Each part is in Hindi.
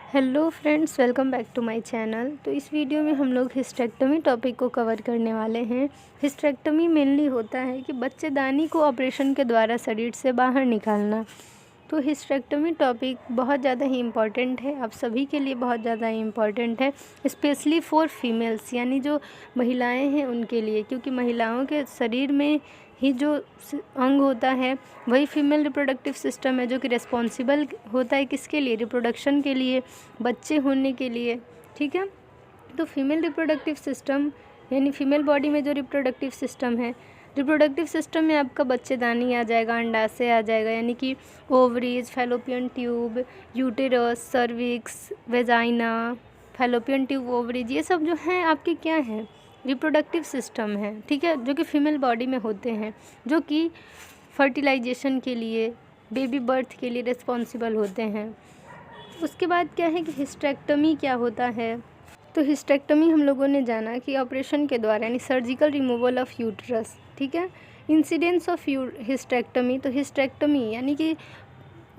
Hello friends, welcome back to my channel. तो इस वीडियो में हम लोग हिस्टेरेक्टमी टॉपिक को कवर करने वाले हैं। हिस्टेरेक्टमी मेनली होता है कि बच्चेदानी को ऑपरेशन के द्वारा शरीर से बाहर निकालना। तो हिस्टेरेक्टमी टॉपिक बहुत ज़्यादा ही इम्पॉर्टेंट है, आप सभी के लिए बहुत ज़्यादा ही इम्पॉर्टेंट है, स्पेशली फॉर फीमेल्स यानी जो महिलाएं हैं उनके लिए, क्योंकि महिलाओं के शरीर में ही जो अंग होता है वही फीमेल रिप्रोडक्टिव सिस्टम है, जो कि रिस्पॉन्सिबल होता है किसके लिए, रिप्रोडक्शन के लिए, बच्चे होने के लिए। ठीक है, तो फीमेल रिप्रोडक्टिव सिस्टम यानी फीमेल बॉडी में जो रिप्रोडक्टिव सिस्टम है, रिप्रोडक्टिव सिस्टम में आपका बच्चेदानी आ जाएगा, अंडाशय आ जाएगा, यानी कि ovaries, fallopian tube, uterus, cervix, vagina, fallopian tube, ovaries, ये सब जो हैं आपके क्या हैं, रिप्रोडक्टिव सिस्टम है। ठीक है, जो कि फीमेल बॉडी में होते हैं, जो कि फर्टिलाइजेशन के लिए, बेबी बर्थ के लिए रिस्पॉन्सिबल होते हैं। उसके बाद क्या है कि हिस्टेरेक्टमी क्या होता है। तो हिस्टेरेक्टमी हम लोगों ने जाना कि ऑपरेशन के द्वारा यानी सर्जिकल रिमूवल ऑफ यूट्रस। ठीक है, इंसिडेंस ऑफ हिस्टेरेक्टमी। तो हिस्टेरेक्टमी यानी कि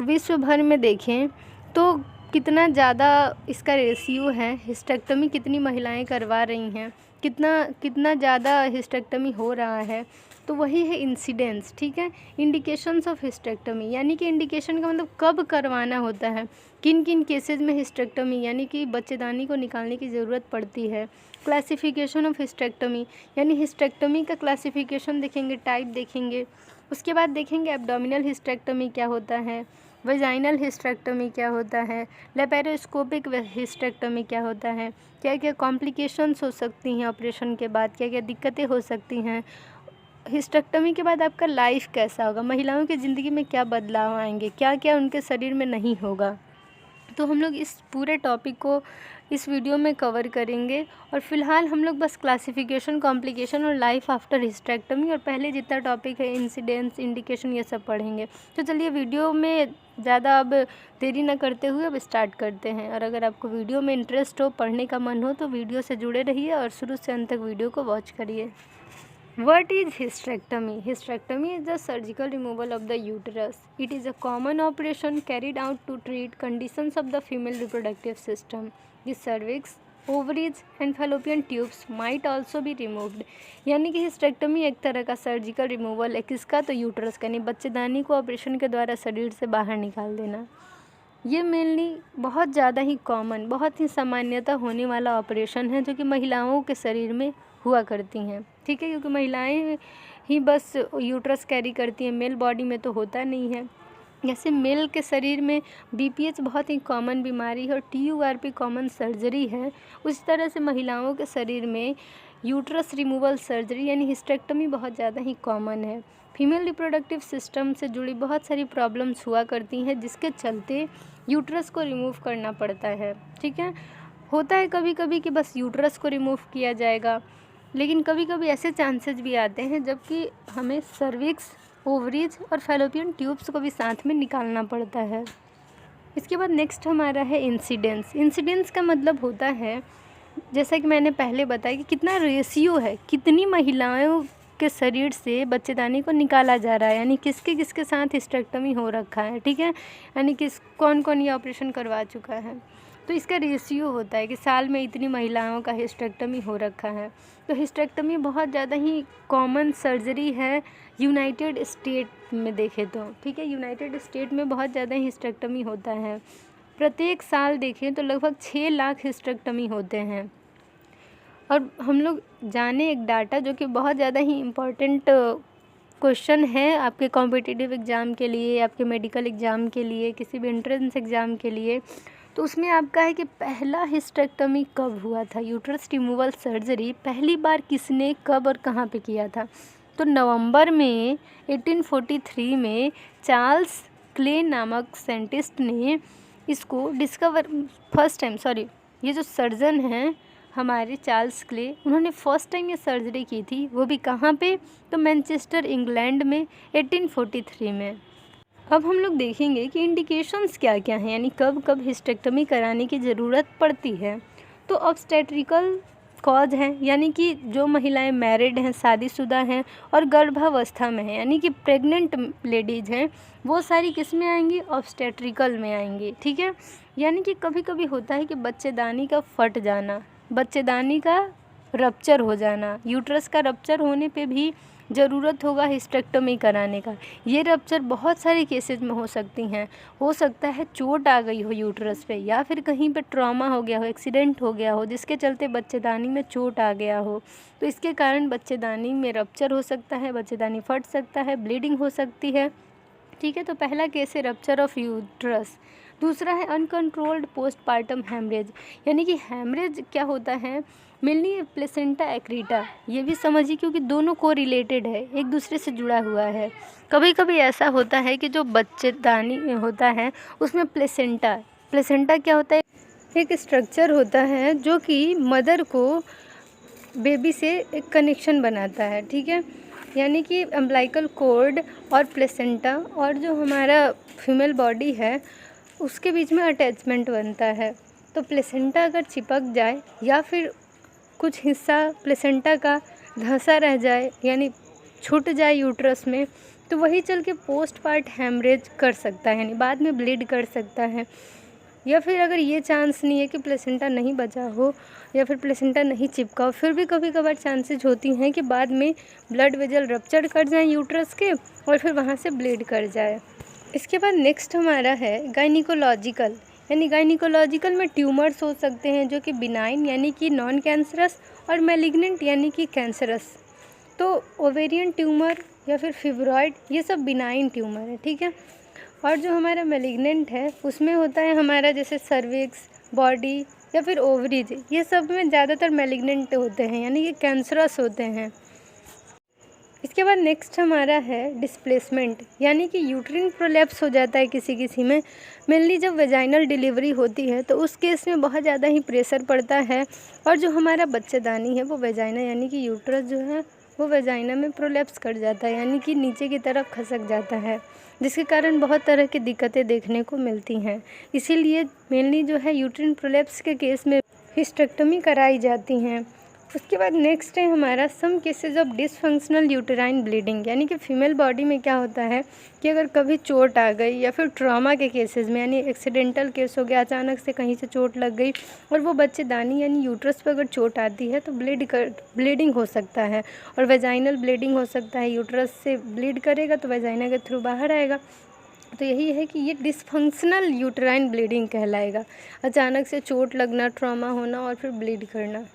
विश्व भर में देखें तो कितना ज़्यादा इसका रेशियो है, हिस्टेरेक्टमी कितनी महिलाएं करवा रही हैं, कितना ज़्यादा हिस्टेरेक्टमी हो रहा है, तो वही है इंसिडेंस। ठीक है, इंडिकेशंस ऑफ हिस्टेरेक्टमी यानी कि इंडिकेशन का मतलब कब करवाना होता है, किन किन केसेस में हिस्टेरेक्टमी यानी कि बच्चेदानी को निकालने की ज़रूरत पड़ती है। क्लासिफिकेशन ऑफ हिस्टेरेक्टमी यानी हिस्टेरेक्टमी का क्लासिफिकेशन देखेंगे, टाइप देखेंगे। उसके बाद देखेंगे एब्डोमिनल हिस्टेरेक्टमी क्या होता है, वेजाइनल हिस्टेरेक्टमी क्या होता है, लापारोस्कोपिक हिस्टेरेक्टमी क्या होता है, क्या क्या कॉम्प्लिकेशंस हो सकती हैं ऑपरेशन के बाद, क्या क्या दिक्कतें हो सकती हैं। हिस्टेरेक्टमी के बाद आपका लाइफ कैसा होगा, महिलाओं की ज़िंदगी में क्या बदलाव आएंगे, क्या क्या उनके शरीर में नहीं होगा। तो हम लोग इस पूरे टॉपिक को इस वीडियो में कवर करेंगे। और फिलहाल हम लोग बस क्लासिफिकेशन, कॉम्प्लिकेशन और लाइफ आफ्टर हिस्टेरेक्टमी और पहले जितना टॉपिक है इंसिडेंस, इंडिकेशन, ये सब पढ़ेंगे। तो चलिए वीडियो में ज़्यादा अब देरी ना करते हुए अब स्टार्ट करते हैं। और अगर आपको वीडियो में इंटरेस्ट हो, पढ़ने का मन हो, तो वीडियो से जुड़े रहिए और शुरू से अंत तक वीडियो को वॉच करिए। What is hysterectomy? Hysterectomy is the surgical removal of the uterus. It is a common operation carried out to treat conditions of the female reproductive system. The cervix, ovaries and fallopian tubes might also be removed. यानी कि हिस्टेरेक्टमी एक तरह का सर्जिकल रिमूवल है, किसका, तो यूट्रस का, यानी बच्चेदानी को ऑपरेशन के द्वारा शरीर से बाहर निकाल देना। ये मेनली बहुत ज़्यादा ही कॉमन, बहुत ही सामान्यतः होने वाला ऑपरेशन है, जो कि महिलाओं के शरीर में हुआ करती हैं। ठीक है, क्योंकि महिलाएं ही बस यूट्रस कैरी करती हैं, मेल बॉडी में तो होता नहीं है। जैसे मेल के शरीर में बीपीएच बहुत ही कॉमन बीमारी है और टीयूआरपी कॉमन सर्जरी है, उस तरह से महिलाओं के शरीर में यूट्रस रिमूवल सर्जरी यानी हिस्टेरेक्टमी बहुत ज़्यादा ही कॉमन है। फीमेल रिप्रोडक्टिव सिस्टम से जुड़ी बहुत सारी प्रॉब्लम्स हुआ करती हैं, जिसके चलते यूट्रस को रिमूव करना पड़ता है। ठीक है, होता है कभी कभी कि बस यूट्रस को रिमूव किया जाएगा, लेकिन कभी कभी ऐसे चांसेस भी आते हैं जबकि हमें सर्विक्स, ओवरीज और फैलोपियन ट्यूब्स को भी साथ में निकालना पड़ता है। इसके बाद नेक्स्ट हमारा है इंसिडेंस। इंसिडेंस का मतलब होता है, जैसा कि मैंने पहले बताया, कि कितना रेशियो है, कितनी महिलाओं के शरीर से बच्चेदानी को निकाला जा रहा है, यानी किसके किसके साथ हिस्टेरेक्टमी हो रखा है। ठीक है, यानी कौन कौन ये ऑपरेशन करवा चुका है, तो इसका रेशियो होता है कि साल में इतनी महिलाओं का हिस्टेरेक्टमी हो रखा है। तो हिस्टेरेक्टमी बहुत ज़्यादा ही कॉमन सर्जरी है यूनाइटेड स्टेट में देखें तो। ठीक है, यूनाइटेड स्टेट में बहुत ज़्यादा ही हिस्टेरेक्टमी होता है। प्रत्येक साल देखें तो लगभग 6 लाख हिस्टेरेक्टमी होते हैं। और हम लोग जाने एक डाटा जो कि बहुत ज़्यादा ही इम्पॉर्टेंट क्वेश्चन है आपके कॉम्पिटिटिव एग्ज़ाम के लिए, आपके मेडिकल एग्ज़ाम के लिए, किसी भी एंट्रेंस एग्ज़ाम के लिए, तो उसमें आपका है कि पहला हिस्टेरेक्टमी कब हुआ था, यूट्रस रिमूवल सर्जरी पहली बार किसने, कब और कहाँ पे किया था। तो नवंबर में 1843 में चार्ल्स क्ले नामक साइंटिस्ट ने इसको डिस्कवर फर्स्ट टाइम, ये जो सर्जन हैं हमारे चार्ल्स क्ले, उन्होंने फर्स्ट टाइम ये सर्जरी की थी, वो भी कहाँ पे, तो मैनचेस्टर इंग्लैंड में 1843 में। अब हम लोग देखेंगे कि इंडिकेशंस क्या क्या हैं, यानी कब कब हिस्टेरेक्टमी कराने की ज़रूरत पड़ती है। तो ऑब्स्टेट्रिकल कॉज है, यानी कि जो महिलाएं मैरिड हैं, शादीशुदा हैं और गर्भावस्था में हैं, यानी कि प्रेग्नेंट लेडीज़ हैं, वो सारी किस में आएंगी, ऑब्स्टेट्रिकल में आएंगी। ठीक है, यानी कि कभी कभी होता है कि बच्चेदानी का फट जाना, बच्चेदानी का रप्चर हो जाना, यूट्रस का रप्चर होने पे भी ज़रूरत होगा हिस्टेक्टोमी कराने का। ये रप्चर बहुत सारे केसेज में हो सकती हैं। हो सकता है चोट आ गई हो यूट्रस पे, या फिर कहीं पे ट्रॉमा हो गया हो, एक्सीडेंट हो गया हो जिसके चलते बच्चेदानी में चोट आ गया हो, तो इसके कारण बच्चेदानी में रप्चर हो सकता है, बच्चेदानी फट सकता है, ब्लीडिंग हो सकती है। ठीक है, तो पहला केस है रप्चर ऑफ यूट्रस। दूसरा है अनकंट्रोल्ड पोस्टपार्टम हैमरेज, यानी कि हैमरेज क्या होता है, मेनली प्लेसेंटा एक्रीटा। ये भी समझिए क्योंकि दोनों को रिलेटेड है, एक दूसरे से जुड़ा हुआ है। कभी कभी ऐसा होता है कि जो बच्चेदानी होता है उसमें प्लेसेंटा क्या होता है, एक स्ट्रक्चर होता है जो कि मदर को बेबी से एक कनेक्शन बनाता है। ठीक है, यानी कि अम्बिलिकल कॉर्ड और प्लेसेंटा और जो हमारा फीमेल बॉडी है उसके बीच में अटैचमेंट बनता है। तो प्लेसेंटा अगर चिपक जाए या फिर कुछ हिस्सा प्लेसेंटा का धंसा रह जाए, यानी छूट जाए यूट्रस में, तो वही चल के पोस्टपार्ट हैमरेज कर सकता है, यानी बाद में ब्लीड कर सकता है। या फिर अगर ये चांस नहीं है कि प्लेसेंटा नहीं बचा हो या फिर प्लेसेंटा नहीं चिपका हो, फिर भी कभी कभार चांसेस होती हैं कि बाद में ब्लड वेजल रप्चर कर जाए यूट्रस के और फिर वहाँ से ब्लीड कर जाए। इसके बाद नेक्स्ट हमारा है गायनिकोलॉजिकल, यानी गायनिकोलॉजिकल में ट्यूमर्स हो सकते हैं जो कि बिनाइन यानी कि नॉन कैंसरस और मैलिग्नेंट यानी कि कैंसरस। तो ओवेरियन ट्यूमर या फिर फिब्रॉइड ये सब बिनाइन ट्यूमर है। ठीक है, और जो हमारा मैलिग्नेंट है उसमें होता है हमारा जैसे सर्विक्स, बॉडी या फिर ओवरीज, ये सब में ज़्यादातर मैलिग्नेंट होते हैं, यानी कि कैंसरस होते हैं। इसके बाद नेक्स्ट हमारा है डिस्प्लेसमेंट, यानी कि यूट्रिन प्रोलैप्स हो जाता है किसी किसी में। मेनली जब वेजाइनल डिलीवरी होती है तो उस केस में बहुत ज़्यादा ही प्रेशर पड़ता है और जो हमारा बच्चेदानी है वो वेजाइना यानी कि यूट्रस जो है वो वेजाइना में प्रोलैप्स कर जाता है, यानी कि नीचे की तरफ खसक जाता है, जिसके कारण बहुत तरह की दिक्कतें देखने को मिलती हैं। इसीलिए मेनली जो है यूट्रिन प्रोलैप्स के केस में हिस्टेक्टोमी कराई जाती हैं। उसके बाद नेक्स्ट है हमारा some cases of dysfunctional uterine bleeding, यानी कि फीमेल बॉडी में क्या होता है कि अगर कभी चोट आ गई या फिर ट्रॉमा के केसेस में, यानी एक्सीडेंटल केस हो गया, अचानक से कहीं से चोट लग गई और वो बच्चेदानी यानी यूट्रस पर अगर चोट आती है तो ब्लीडिंग हो सकता है और वेजाइनल ब्लीडिंग हो सकता है। यूट्रस से ब्लीड करेगा तो वेजाइना के थ्रू बाहर आएगा। तो यही है कि ये डिसफंक्शनल यूटेराइन ब्लीडिंग कहलाएगा, अचानक से चोट लगना, ट्रॉमा होना और फिर ब्लीड करना।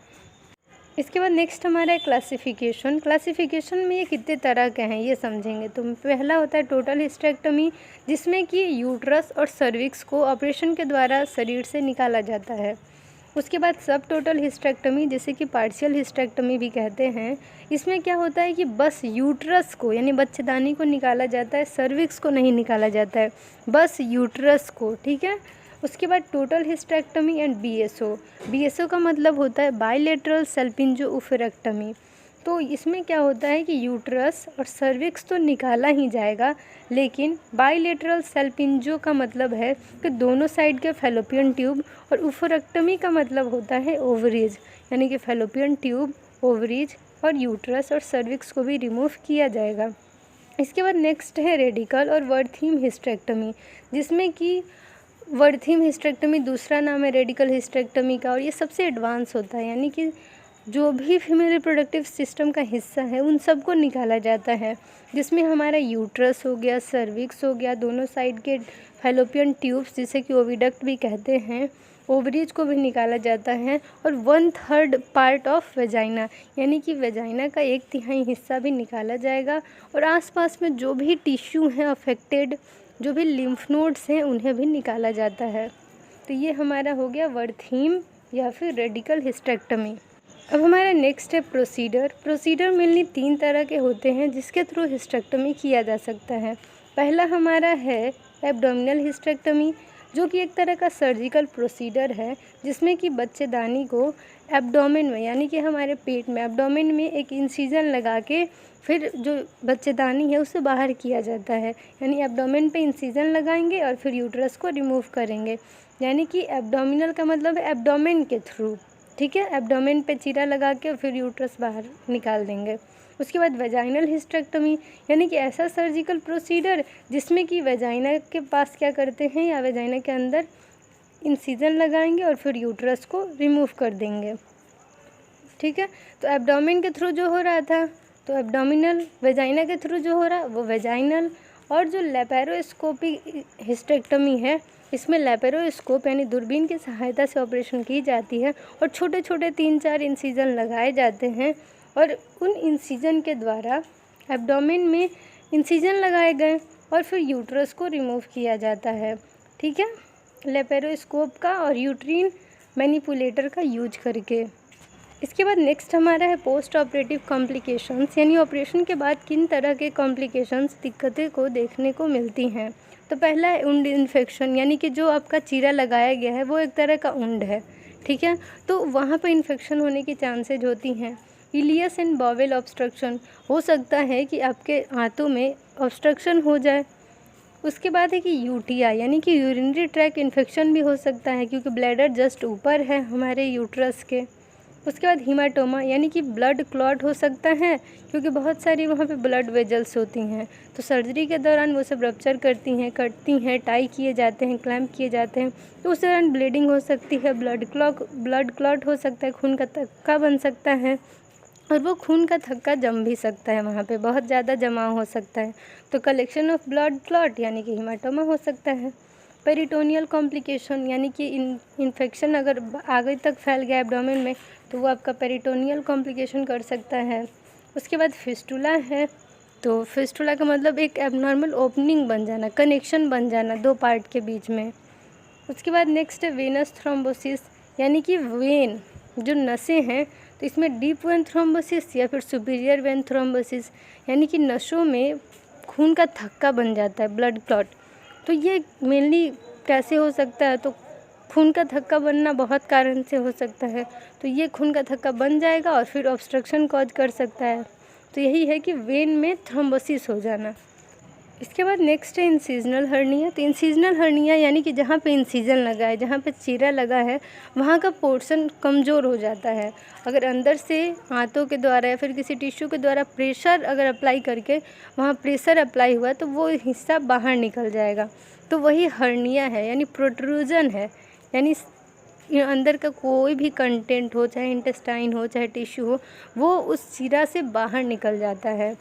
इसके बाद नेक्स्ट हमारा है क्लासिफिकेशन में ये कितने तरह के हैं ये समझेंगे। तो पहला होता है टोटल हिस्टेक्टोमी, जिसमें कि यूट्रस और सर्विक्स को ऑपरेशन के द्वारा शरीर से निकाला जाता है। उसके बाद सब टोटल हिस्टेक्टोमी, जिसे कि पार्शियल हिस्टेक्टोमी भी कहते हैं। इसमें क्या होता है कि बस यूट्रस को यानी बच्चेदानी को निकाला जाता है, सर्विक्स को नहीं निकाला जाता है, बस यूट्रस को। ठीक है, उसके बाद टोटल हिस्टेक्टोमी एंड बीएसओ का मतलब होता है बाइलेटरल सेल्पिंजोओफेरेक्टमी। तो इसमें क्या होता है कि यूट्रस और सर्विक्स तो निकाला ही जाएगा, लेकिन बाइलेटरल सेल्पिंजो का मतलब है कि दोनों साइड के फैलोपियन ट्यूब, और ओफेरेक्टमी का मतलब होता है ओवरीज, यानी कि फैलोपियन ट्यूब, ओवरीज और यूट्रस और सर्विक्स को भी रिमूव किया जाएगा। इसके बाद नेक्स्ट है रेडिकल और वर्थिम हिस्टेक्टमी, जिसमें कि वर्थिम हिस्टेक्टमी दूसरा नाम है रेडिकल हिस्टेक्टमी का, और ये सबसे एडवांस होता है, यानी कि जो भी फीमेल रिप्रोडक्टिव सिस्टम का हिस्सा है उन सबको निकाला जाता है, जिसमें हमारा यूट्रस हो गया, सर्विक्स हो गया, दोनों साइड के फैलोपियन ट्यूब्स जिसे कि ओविडक्ट भी कहते हैं, ओवरीज को भी निकाला जाता है, और 1/3 पार्ट ऑफ वेजाइना यानी कि वेजाइना का 1/3 हिस्सा भी निकाला जाएगा, और आसपास में जो भी टिश्यू हैं अफेक्टेड, जो भी लिम्फ नोड्स हैं उन्हें भी निकाला जाता है। तो ये हमारा हो गया वर्थिम या फिर रेडिकल हिस्टेक्टमी। अब हमारा नेक्स्ट है प्रोसीडर मेनली 3 तरह के होते हैं जिसके थ्रू हिस्टेक्टमी किया जा सकता है। पहला हमारा है एब्डोमिनल हिस्टेक्टमी, जो कि एक तरह का सर्जिकल प्रोसीडर है, जिसमें कि बच्चेदानी को एब्डोमेन में यानी कि हमारे पेट में एब्डोमेन में एक इंसिजन लगा के फिर जो बच्चेदानी है उसे बाहर किया जाता है, यानी एब्डोमेन पे इंसिजन लगाएंगे और फिर यूट्रस को रिमूव करेंगे, यानी कि एब्डोमिनल का मतलब है एब्डोमेन के थ्रू। ठीक है, एब्डोमेन पे चीरा लगा के फिर यूट्रस बाहर निकाल देंगे। उसके बाद वेजाइनल हिस्टेक्टमी, यानी कि ऐसा सर्जिकल प्रोसीडर जिसमें कि वेजाइना के पास क्या करते हैं या वेजाइना के अंदर इंसिजन लगाएंगे और फिर यूट्रस को रिमूव कर देंगे। ठीक है, तो एब्डोमेन के थ्रू जो हो रहा था तो एब्डोमिनल, वेजाइना के थ्रू जो हो रहा वो वेजाइनल, और जो लैपेरोस्कोपिक हिस्टेरेक्टमी है इसमें लैपेरोस्कोप यानी दूरबीन की सहायता से ऑपरेशन की जाती है और छोटे छोटे 3-4 इंसिजन लगाए जाते हैं और उन इंसिजन के द्वारा एब्डोमेन में इंसिजन लगाए गए और फिर यूट्रस को रिमूव किया जाता है। ठीक है, लैपेरोस्कोप का और यूट्रीन मैनिपुलेटर का यूज करके। इसके बाद नेक्स्ट हमारा है पोस्ट ऑपरेटिव कॉम्प्लिकेशंस, यानी ऑपरेशन के बाद किन तरह के कॉम्प्लिकेशंस, दिक्कतें को देखने को मिलती हैं। तो पहला है उंड इन्फेक्शन, यानी कि जो आपका चीरा लगाया गया है वो एक तरह का उंड है। ठीक है, तो वहाँ पर इन्फेक्शन होने की चांसेज होती हैं। इलियस एंड बॉवेल ऑब्स्ट्रक्शन, हो सकता है कि आपके आंतों में ऑब्स्ट्रक्शन हो जाए। उसके बाद है कि यूटीआई यानी कि यूरिनरी ट्रैक इन्फेक्शन भी हो सकता है क्योंकि ब्लैडर जस्ट ऊपर है हमारे यूट्रस के। उसके बाद हीमाटोमा यानी कि ब्लड क्लॉट हो सकता है क्योंकि बहुत सारी वहाँ पे ब्लड वेजल्स होती हैं, तो सर्जरी के दौरान वो सब रप्चर करती हैं, कटती हैं, टाई किए जाते हैं, क्लैम्प किए जाते हैं, तो उस दौरान ब्लीडिंग हो सकती है, ब्लड क्लॉट हो सकता है, खून का थक्का बन सकता है और वो खून का थक्का जम भी सकता है, वहाँ पे बहुत ज़्यादा जमाव हो सकता है, तो कलेक्शन ऑफ ब्लड क्लॉट यानी कि हीमाटोमा हो सकता है। पेरिटोनियल कॉम्प्लिकेशन यानी कि इन्फेक्शन अगर आगे तक फैल गया एब्डोमेन में तो वो आपका पेरिटोनियल कॉम्प्लिकेशन कर सकता है। उसके बाद फिस्टुला है, तो फिस्टुला का मतलब एक एबनॉर्मल ओपनिंग बन जाना, कनेक्शन बन जाना 2 पार्ट के बीच में। उसके बाद नेक्स्ट है वेनस थ्रोम्बोसिस, यानी कि वेन जो नसें हैं तो इसमें डीप वेन थ्रोम्बोसिस या फिर सुपीरियर वेन थ्रोम्बोसिस यानी कि नसों में खून का थक्का बन जाता है, ब्लड क्लॉट। तो ये मेनली कैसे हो सकता है, तो खून का थक्का बनना बहुत कारण से हो सकता है, तो ये खून का थक्का बन जाएगा और फिर ऑब्स्ट्रक्शन कॉज कर सकता है, तो यही है कि वेन में थ्रोम्बोसिस हो जाना। इसके बाद नेक्स्ट है इंसिजनल हर्निया। तो इंसिजनल हर्निया यानी कि जहाँ पे इंसिजन लगा है, जहाँ पे चीरा लगा है, वहाँ का पोर्शन कमज़ोर हो जाता है। अगर अंदर से हाथों के द्वारा या फिर किसी टिश्यू के द्वारा प्रेशर अगर अप्लाई करके वहाँ प्रेशर अप्लाई हुआ तो वो हिस्सा बाहर निकल जाएगा, तो वही हर्निया है, यानी प्रोट्रूजन है, यानी अंदर का कोई भी कंटेंट हो, चाहे इंटेस्टाइन हो, चाहे टिश्यू हो, वो उस चीरा से बाहर निकल जाता है।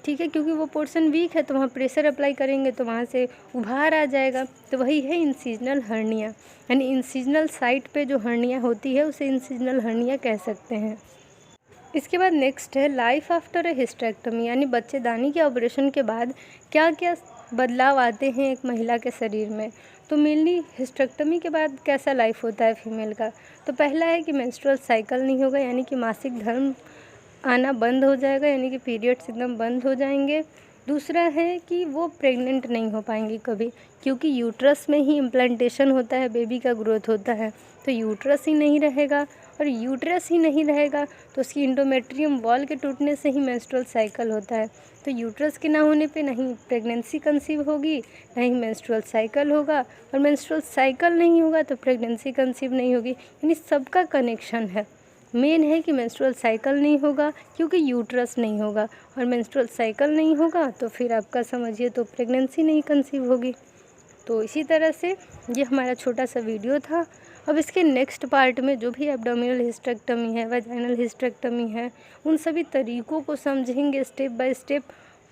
ठीक है, क्योंकि वो पोर्शन वीक है तो वहाँ प्रेशर अप्लाई करेंगे तो वहाँ से उभार आ जाएगा, तो वही है इंसिजनल हर्निया, यानी इंसिजनल साइट पे जो हर्निया होती है उसे इंसिजनल हर्निया कह सकते हैं। इसके बाद नेक्स्ट है लाइफ आफ्टर ए हिस्टेरेक्टमी, यानी बच्चेदानी के ऑपरेशन के बाद क्या क्या बदलाव आते हैं एक महिला के शरीर में। तो मेनली हिस्टेरेक्टमी के बाद कैसा लाइफ होता है फीमेल का, तो पहला है कि मेंस्ट्रुअल साइकिल नहीं होगा, यानी कि मासिक धर्म आना बंद हो जाएगा, यानी कि पीरियड्स एकदम बंद हो जाएंगे। दूसरा है कि वो प्रेग्नेंट नहीं हो पाएंगी कभी, क्योंकि यूट्रस में ही इम्प्लांटेशन होता है, बेबी का ग्रोथ होता है, तो यूट्रस ही नहीं रहेगा, और यूट्रस ही नहीं रहेगा तो उसकी इंडोमेट्रियम वॉल के टूटने से ही मेंस्ट्रुअल साइकिल होता है, तो यूट्रस के ना होने पे नहीं प्रेगनेंसी कंसीव होगी, नहीं मेंस्ट्रुअल साइकिल होगा, और मेंस्ट्रुअल साइकिल नहीं होगा तो प्रेगनेंसी कंसीव नहीं होगी, यानी सबका कनेक्शन है। मेन है कि मेंस्ट्रुअल साइकिल नहीं होगा क्योंकि यूट्रस नहीं होगा, और मेंस्ट्रुअल साइकिल नहीं होगा तो फिर आपका समझिए तो प्रेगनेंसी नहीं कंसीव होगी। तो इसी तरह से ये हमारा छोटा सा वीडियो था। अब इसके नेक्स्ट पार्ट में जो भी एब्डोमिनल हिस्टेरेक्टमी है, वेजाइनल हिस्टेरेक्टमी है, उन सभी तरीक़ों को समझेंगे स्टेप बाय स्टेप।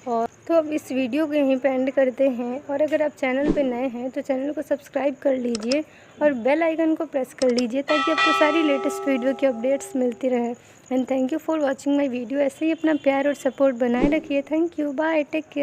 और तो अब इस वीडियो को यहीं पे एंड करते हैं, और अगर आप चैनल पे नए हैं तो चैनल को सब्सक्राइब कर लीजिए और बेल आइकन को प्रेस कर लीजिए ताकि आपको सारी लेटेस्ट वीडियो की अपडेट्स मिलती रहे। And thank you for watching my video. ऐसे ही अपना प्यार और सपोर्ट बनाए रखिए। Thank you, bye, take care.